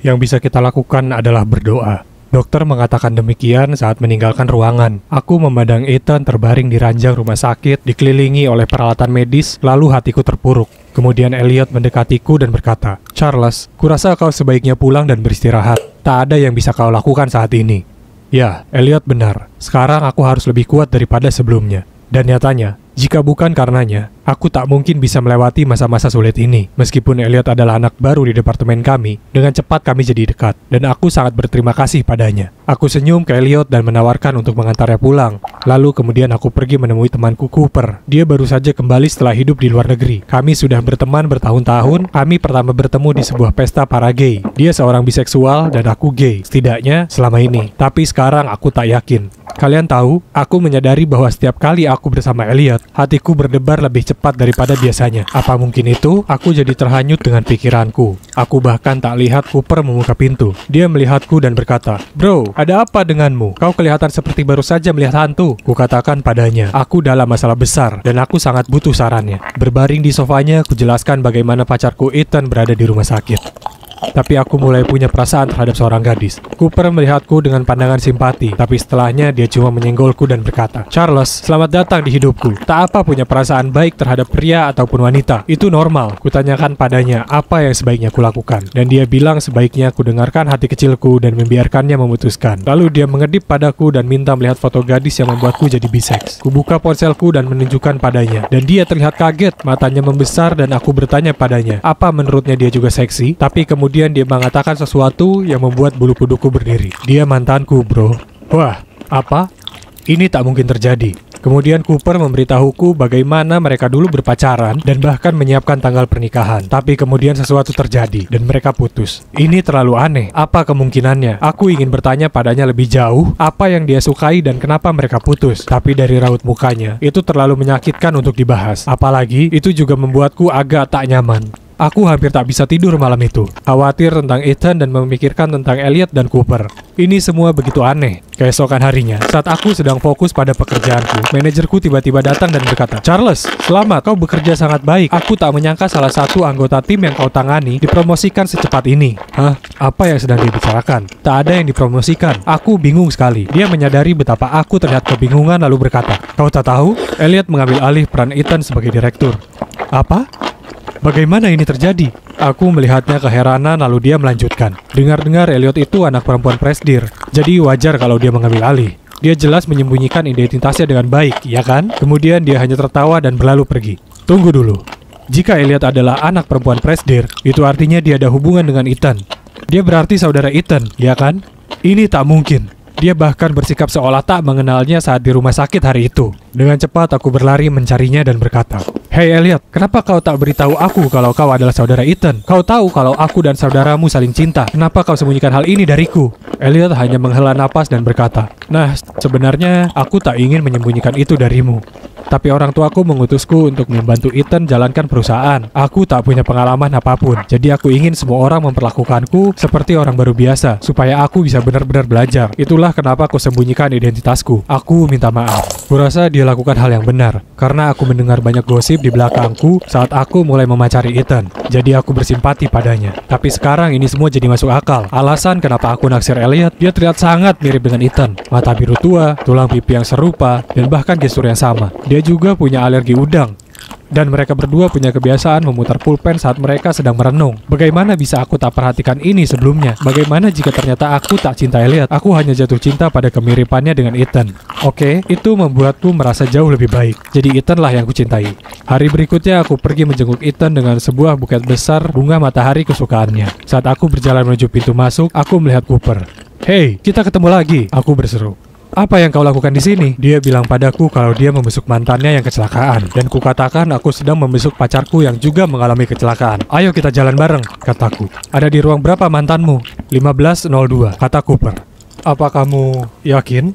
Yang bisa kita lakukan adalah berdoa. Dokter mengatakan demikian saat meninggalkan ruangan. Aku memandang Ethan terbaring di ranjang rumah sakit, dikelilingi oleh peralatan medis, lalu hatiku terpuruk. Kemudian Elliot mendekatiku dan berkata, "Charles, kurasa kau sebaiknya pulang dan beristirahat. Tak ada yang bisa kau lakukan saat ini." Ya, Elliot benar. Sekarang aku harus lebih kuat daripada sebelumnya. Dan nyatanya, jika bukan karenanya, aku tak mungkin bisa melewati masa-masa sulit ini. Meskipun Elliot adalah anak baru di departemen kami, dengan cepat kami jadi dekat, dan aku sangat berterima kasih padanya. Aku senyum ke Elliot dan menawarkan untuk mengantarnya pulang. Lalu kemudian aku pergi menemui temanku Cooper. Dia baru saja kembali setelah hidup di luar negeri. Kami sudah berteman bertahun-tahun. Kami pertama bertemu di sebuah pesta para gay. Dia seorang biseksual dan aku gay, setidaknya selama ini. Tapi sekarang aku tak yakin. Kalian tahu, aku menyadari bahwa setiap kali aku bersama Elliot, hatiku berdebar lebih cepat daripada biasanya. Apa mungkin itu? Aku jadi terhanyut dengan pikiranku. Aku bahkan tak lihat Cooper membuka pintu. Dia melihatku dan berkata, "Bro, ada apa denganmu? Kau kelihatan seperti baru saja melihat hantu." Kukatakan padanya, aku dalam masalah besar dan aku sangat butuh sarannya. Berbaring di sofanya, kujelaskan bagaimana pacarku Ethan berada di rumah sakit. Tapi aku mulai punya perasaan terhadap seorang gadis. Cooper melihatku dengan pandangan simpati, tapi setelahnya dia cuma menyenggolku dan berkata, "Charles, selamat datang di hidupku. Tak apa punya perasaan baik terhadap pria ataupun wanita. Itu normal." Kutanyakan padanya apa yang sebaiknya kulakukan, dan dia bilang sebaiknya kudengarkan hati kecilku dan membiarkannya memutuskan. Lalu dia mengedip padaku dan minta melihat foto gadis yang membuatku jadi biseks. Kubuka ponselku dan menunjukkan padanya, dan dia terlihat kaget, matanya membesar, dan aku bertanya padanya, apa menurutnya dia juga seksi? Tapi kemudian dia mengatakan sesuatu yang membuat bulu kuduku berdiri. Dia mantanku, bro. Wah, apa? Ini tak mungkin terjadi. Kemudian Cooper memberitahuku bagaimana mereka dulu berpacaran dan bahkan menyiapkan tanggal pernikahan. Tapi kemudian sesuatu terjadi dan mereka putus. Ini terlalu aneh. Apa kemungkinannya? Aku ingin bertanya padanya lebih jauh, apa yang dia sukai dan kenapa mereka putus. Tapi dari raut mukanya, itu terlalu menyakitkan untuk dibahas. Apalagi, itu juga membuatku agak tak nyaman. Aku hampir tak bisa tidur malam itu, khawatir tentang Ethan dan memikirkan tentang Elliot dan Cooper. Ini semua begitu aneh. Keesokan harinya, saat aku sedang fokus pada pekerjaanku, manajerku tiba-tiba datang dan berkata, "Charles, selamat, kau bekerja sangat baik. Aku tak menyangka salah satu anggota tim yang kau tangani dipromosikan secepat ini." Hah? Apa yang sedang dibicarakan? Tak ada yang dipromosikan. Aku bingung sekali. Dia menyadari betapa aku terlihat kebingungan lalu berkata, "Kau tak tahu? Elliot mengambil alih peran Ethan sebagai direktur." Apa? Bagaimana ini terjadi? Aku melihatnya keheranan lalu dia melanjutkan. Dengar-dengar Elliot itu anak perempuan presdir, jadi wajar kalau dia mengambil alih. Dia jelas menyembunyikan identitasnya dengan baik, ya kan? Kemudian dia hanya tertawa dan berlalu pergi. Tunggu dulu. Jika Elliot adalah anak perempuan presdir, itu artinya dia ada hubungan dengan Ethan. Dia berarti saudara Ethan, ya kan? Ini tak mungkin. Dia bahkan bersikap seolah tak mengenalnya saat di rumah sakit hari itu. Dengan cepat aku berlari mencarinya dan berkata, "Hey Elliot, kenapa kau tak beritahu aku kalau kau adalah saudara Ethan? Kau tahu kalau aku dan saudaramu saling cinta. Kenapa kau sembunyikan hal ini dariku?" Elliot hanya menghela napas dan berkata, "Nah, sebenarnya aku tak ingin menyembunyikan itu darimu. Tapi orang tuaku mengutusku untuk membantu Ethan jalankan perusahaan. Aku tak punya pengalaman apapun. Jadi aku ingin semua orang memperlakukanku seperti orang baru biasa, supaya aku bisa benar-benar belajar. Itulah kenapa aku sembunyikan identitasku. Aku minta maaf." Kurasa dia lakukan hal yang benar, karena aku mendengar banyak gosip di belakangku saat aku mulai memacari Ethan. Jadi aku bersimpati padanya. Tapi sekarang ini semua jadi masuk akal. Alasan kenapa aku naksir Elliot, dia terlihat sangat mirip dengan Ethan. Mata biru tua, tulang pipi yang serupa, dan bahkan gestur yang sama. Dia juga punya alergi udang. Dan mereka berdua punya kebiasaan memutar pulpen saat mereka sedang merenung. Bagaimana bisa aku tak perhatikan ini sebelumnya? Bagaimana jika ternyata aku tak cinta Elliot? Aku hanya jatuh cinta pada kemiripannya dengan Ethan. Oke, itu membuatku merasa jauh lebih baik. Jadi Ethan lah yang kucintai. Hari berikutnya aku pergi menjenguk Ethan dengan sebuah buket besar bunga matahari kesukaannya. Saat aku berjalan menuju pintu masuk, aku melihat Cooper. "Hey, kita ketemu lagi," aku berseru. "Apa yang kau lakukan di sini?" Dia bilang padaku kalau dia membesuk mantannya yang kecelakaan. Dan kukatakan aku sedang membesuk pacarku yang juga mengalami kecelakaan. "Ayo kita jalan bareng," kataku. "Ada di ruang berapa mantanmu?" 1502, kata Cooper. "Apa kamu yakin?"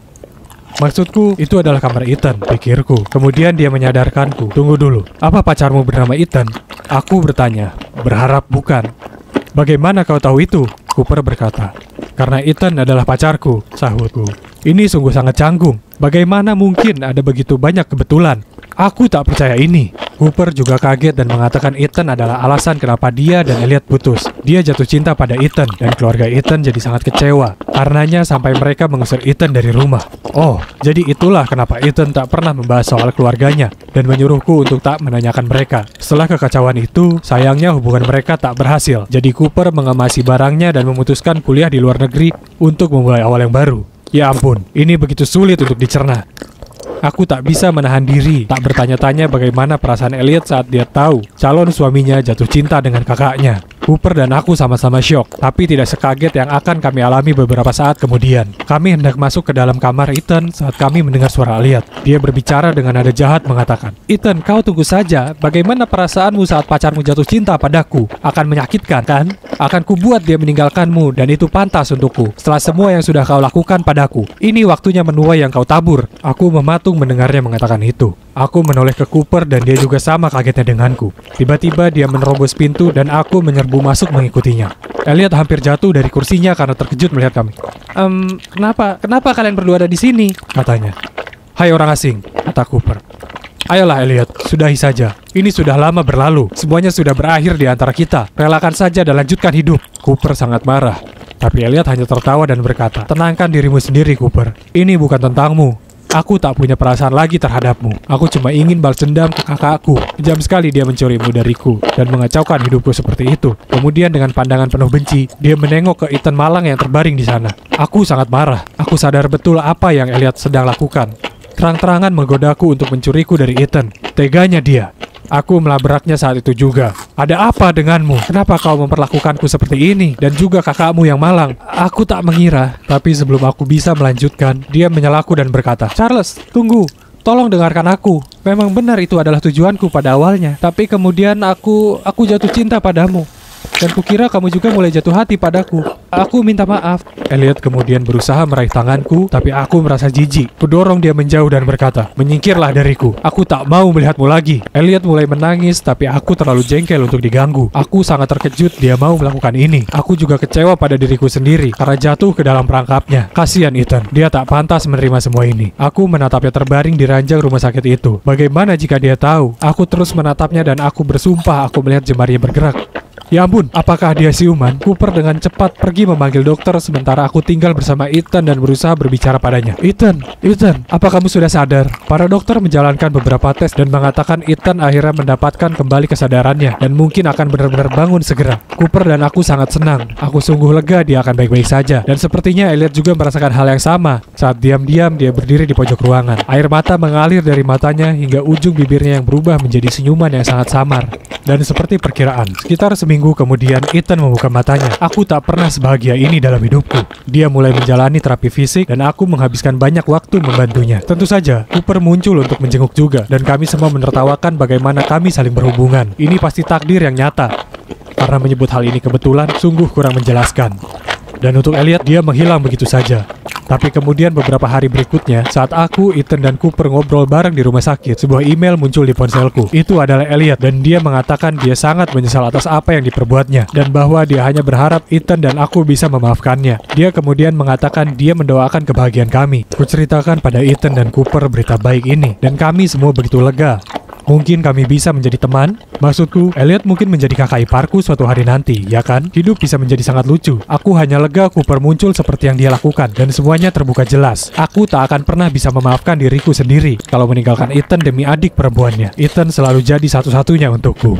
Maksudku, itu adalah kamar Ethan, pikirku. Kemudian dia menyadarkanku. "Tunggu dulu, apa pacarmu bernama Ethan?" Aku bertanya, berharap bukan. "Bagaimana kau tahu itu?" Cooper berkata. "Karena Ethan adalah pacarku," sahutku. Ini sungguh sangat canggung. Bagaimana mungkin ada begitu banyak kebetulan? Aku tak percaya ini. Cooper juga kaget dan mengatakan Ethan adalah alasan kenapa dia dan Elliot putus. Dia jatuh cinta pada Ethan dan keluarga Ethan jadi sangat kecewa. Karenanya sampai mereka mengusir Ethan dari rumah. Oh, jadi itulah kenapa Ethan tak pernah membahas soal keluarganya dan menyuruhku untuk tak menanyakan mereka. Setelah kekacauan itu, sayangnya hubungan mereka tak berhasil. Jadi Cooper mengemasi barangnya dan memutuskan kuliah di luar negeri untuk memulai awal yang baru. Ya ampun, ini begitu sulit untuk dicerna. Aku tak bisa menahan diri, tak bertanya-tanya bagaimana perasaan Elliot saat dia tahu calon suaminya jatuh cinta dengan kakaknya. Cooper dan aku sama-sama syok, tapi tidak sekaget yang akan kami alami beberapa saat kemudian. Kami hendak masuk ke dalam kamar Ethan saat kami mendengar suara Elliot. Dia berbicara dengan nada jahat mengatakan, "Ethan, kau tunggu saja. Bagaimana perasaanmu saat pacarmu jatuh cinta padaku? Akan menyakitkan, kan? Akan kubuat dia meninggalkanmu dan itu pantas untukku. Setelah semua yang sudah kau lakukan padaku, ini waktunya menuai yang kau tabur." Aku mematung mendengarnya mengatakan itu. Aku menoleh ke Cooper dan dia juga sama kagetnya denganku. Tiba-tiba dia menerobos pintu dan aku menyerbu masuk mengikutinya. Elliot hampir jatuh dari kursinya karena terkejut melihat kami. Kenapa kalian berdua ada di sini?" katanya. "Hai orang asing," kata Cooper. "Ayolah Elliot, sudahi saja. Ini sudah lama berlalu. Semuanya sudah berakhir di antara kita. Relakan saja dan lanjutkan hidup." Cooper sangat marah. Tapi Elliot hanya tertawa dan berkata, "Tenangkan dirimu sendiri, Cooper. Ini bukan tentangmu. Aku tak punya perasaan lagi terhadapmu. Aku cuma ingin balas dendam ke kakakku. Kejam sekali dia mencurimu dariku dan mengacaukan hidupku seperti itu." Kemudian dengan pandangan penuh benci, dia menengok ke Ethan malang yang terbaring di sana. Aku sangat marah. Aku sadar betul apa yang Elliot sedang lakukan. Terang-terangan menggodaku untuk mencuriku dari Ethan. Teganya dia. Aku melabraknya saat itu juga. "Ada apa denganmu? Kenapa kau memperlakukanku seperti ini? Dan juga kakakmu yang malang." Aku tak mengira. Tapi sebelum aku bisa melanjutkan, dia menyelaku dan berkata, "Charles, tunggu. Tolong dengarkan aku. Memang benar itu adalah tujuanku pada awalnya. Tapi kemudian aku jatuh cinta padamu. Dan kukira kamu juga mulai jatuh hati padaku. Aku minta maaf." Elliot kemudian berusaha meraih tanganku, tapi aku merasa jijik. Kudorong dia menjauh dan berkata, "Menyingkirlah dariku. Aku tak mau melihatmu lagi." Elliot mulai menangis, tapi aku terlalu jengkel untuk diganggu. Aku sangat terkejut dia mau melakukan ini. Aku juga kecewa pada diriku sendiri karena jatuh ke dalam perangkapnya. Kasihan Ethan, dia tak pantas menerima semua ini. Aku menatapnya terbaring di ranjang rumah sakit itu. Bagaimana jika dia tahu? Aku terus menatapnya dan aku bersumpah aku melihat jemarinya bergerak. Ya ampun, apakah dia siuman? Cooper dengan cepat pergi memanggil dokter sementara aku tinggal bersama Ethan dan berusaha berbicara padanya. Ethan, apa kamu sudah sadar?" Para dokter menjalankan beberapa tes dan mengatakan Ethan akhirnya mendapatkan kembali kesadarannya dan mungkin akan benar-benar bangun segera. Cooper dan aku sangat senang. Aku sungguh lega dia akan baik-baik saja. Dan sepertinya Elliot juga merasakan hal yang sama. Saat diam-diam dia berdiri di pojok ruangan. Air mata mengalir dari matanya hingga ujung bibirnya yang berubah menjadi senyuman yang sangat samar. Dan seperti perkiraan, sekitar seminggu kemudian Ethan membuka matanya. Aku tak pernah sebahagia ini dalam hidupku. Dia mulai menjalani terapi fisik dan aku menghabiskan banyak waktu membantunya. Tentu saja, Cooper muncul untuk menjenguk juga dan kami semua menertawakan bagaimana kami saling berhubungan. Ini pasti takdir yang nyata. Karena menyebut hal ini kebetulan, sungguh kurang menjelaskan. Dan untuk Elliot, dia menghilang begitu saja. Tapi kemudian beberapa hari berikutnya, saat aku, Ethan, dan Cooper ngobrol bareng di rumah sakit, sebuah email muncul di ponselku. Itu adalah Elliot, dan dia mengatakan dia sangat menyesal atas apa yang diperbuatnya, dan bahwa dia hanya berharap Ethan dan aku bisa memaafkannya. Dia kemudian mengatakan dia mendoakan kebahagiaan kami. Kuceritakan pada Ethan dan Cooper berita baik ini, dan kami semua begitu lega. Mungkin kami bisa menjadi teman. Maksudku, Elliot mungkin menjadi kakak iparku suatu hari nanti, ya kan? Hidup bisa menjadi sangat lucu. Aku hanya lega Cooper muncul seperti yang dia lakukan, dan semuanya terbuka jelas. Aku tak akan pernah bisa memaafkan diriku sendiri kalau meninggalkan Ethan demi adik perempuannya. Ethan selalu jadi satu-satunya untukku.